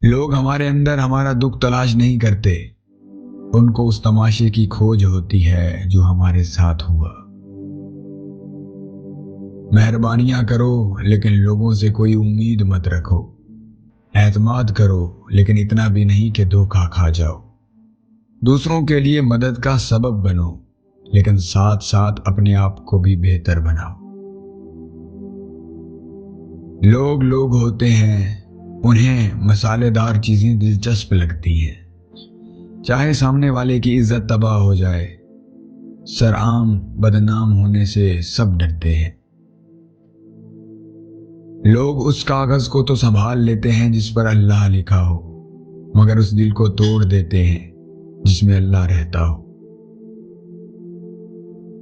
لوگ ہمارے اندر ہمارا دکھ تلاش نہیں کرتے، ان کو اس تماشے کی کھوج ہوتی ہے جو ہمارے ساتھ ہوا۔ مہربانیاں کرو لیکن لوگوں سے کوئی امید مت رکھو۔ اعتماد کرو لیکن اتنا بھی نہیں کہ دھوکا کھا جاؤ۔ دوسروں کے لیے مدد کا سبب بنو لیکن ساتھ ساتھ اپنے آپ کو بھی بہتر بناؤ۔ لوگ ہوتے ہیں، انہیں مسالے دار چیزیں دلچسپ لگتی ہیں، چاہے سامنے والے کی عزت تباہ ہو جائے۔ سرعام بدنام ہونے سے سب ڈرتے ہیں۔ لوگ اس کاغذ کو تو سنبھال لیتے ہیں جس پر اللہ لکھا ہو، مگر اس دل کو توڑ دیتے ہیں جس میں اللہ رہتا ہو۔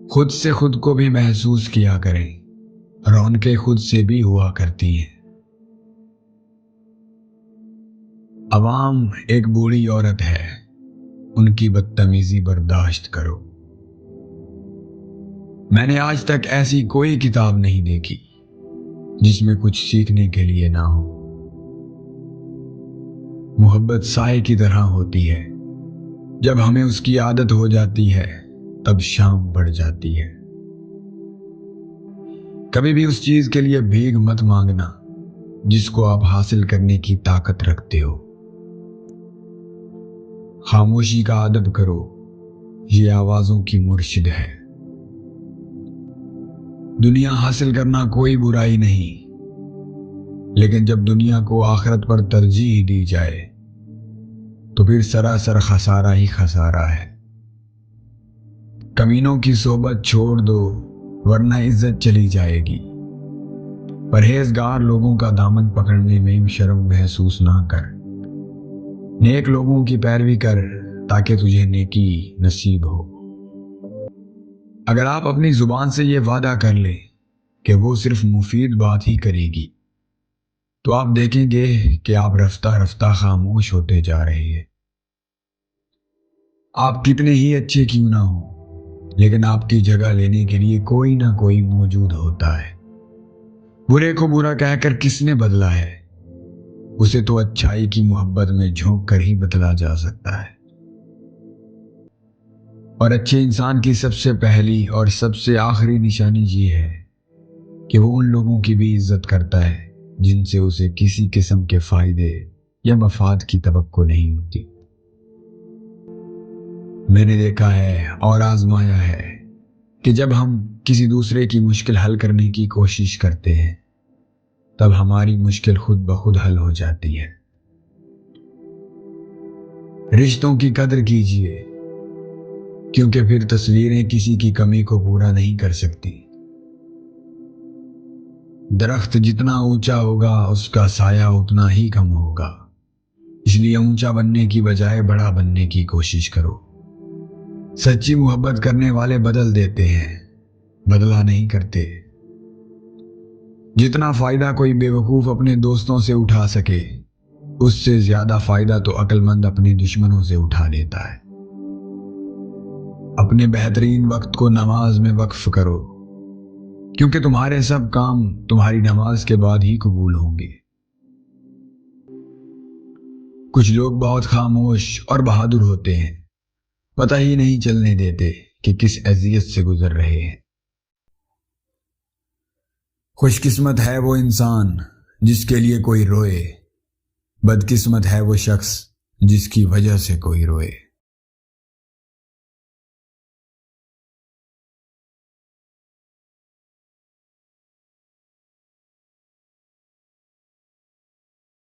خود سے خود کو بھی محسوس کیا کریں، رونقیں خود سے بھی ہوا کرتی ہیں۔ عوام ایک بوڑھی عورت ہے، ان کی بدتمیزی برداشت کرو۔ میں نے آج تک ایسی کوئی کتاب نہیں دیکھی جس میں کچھ سیکھنے کے لیے نہ ہو۔ محبت سائے کی طرح ہوتی ہے، جب ہمیں اس کی عادت ہو جاتی ہے تب شام بڑھ جاتی ہے۔ کبھی بھی اس چیز کے لیے بھیک مت مانگنا جس کو آپ حاصل کرنے کی طاقت رکھتے ہو۔ خاموشی کا ادب کرو، یہ آوازوں کی مرشد ہے۔ دنیا حاصل کرنا کوئی برائی نہیں، لیکن جب دنیا کو آخرت پر ترجیح دی جائے تو پھر سراسر خسارہ ہی خسارہ ہے۔ کمینوں کی صحبت چھوڑ دو ورنہ عزت چلی جائے گی۔ پرہیزگار لوگوں کا دامن پکڑنے میں شرم محسوس نہ کر۔ نیک لوگوں کی پیروی کر تاکہ تجھے نیکی نصیب ہو۔ اگر آپ اپنی زبان سے یہ وعدہ کر لیں کہ وہ صرف مفید بات ہی کرے گی تو آپ دیکھیں گے کہ آپ رفتہ رفتہ خاموش ہوتے جا رہے ہیں۔ آپ کتنے ہی اچھے کیوں نہ ہوں، لیکن آپ کی جگہ لینے کے لیے کوئی نہ کوئی موجود ہوتا ہے۔ برے کو برا کہہ کر کس نے بدلا ہے؟ اسے تو اچھائی کی محبت میں جھونک کر ہی بدلا جا سکتا ہے۔ اور اچھے انسان کی سب سے پہلی اور سب سے آخری نشانی یہ ہے کہ وہ ان لوگوں کی بھی عزت کرتا ہے جن سے اسے کسی قسم کے فائدے یا مفاد کی توقع نہیں ہوتی۔ میں نے دیکھا ہے اور آزمایا ہے کہ جب ہم کسی دوسرے کی مشکل حل کرنے کی کوشش کرتے ہیں تب ہماری مشکل خود بخود حل ہو جاتی ہے۔ رشتوں کی قدر کیجیے، کیونکہ پھر تصویریں کسی کی کمی کو پورا نہیں کر سکتی۔ درخت جتنا اونچا ہوگا اس کا سایہ اتنا ہی کم ہوگا، اس لیے اونچا بننے کی بجائے بڑا بننے کی کوشش کرو۔ سچی محبت کرنے والے بدل دیتے ہیں، بدلہ نہیں کرتے۔ جتنا فائدہ کوئی بے وقوف اپنے دوستوں سے اٹھا سکے اس سے زیادہ فائدہ تو عقل مند اپنے دشمنوں سے اٹھا لیتا ہے۔ اپنے بہترین وقت کو نماز میں وقف کرو، کیونکہ تمہارے سب کام تمہاری نماز کے بعد ہی قبول ہوں گے۔ کچھ لوگ بہت خاموش اور بہادر ہوتے ہیں، پتہ ہی نہیں چلنے دیتے کہ کس اذیت سے گزر رہے ہیں۔ خوش قسمت ہے وہ انسان جس کے لیے کوئی روئے، بدقسمت ہے وہ شخص جس کی وجہ سے کوئی روئے۔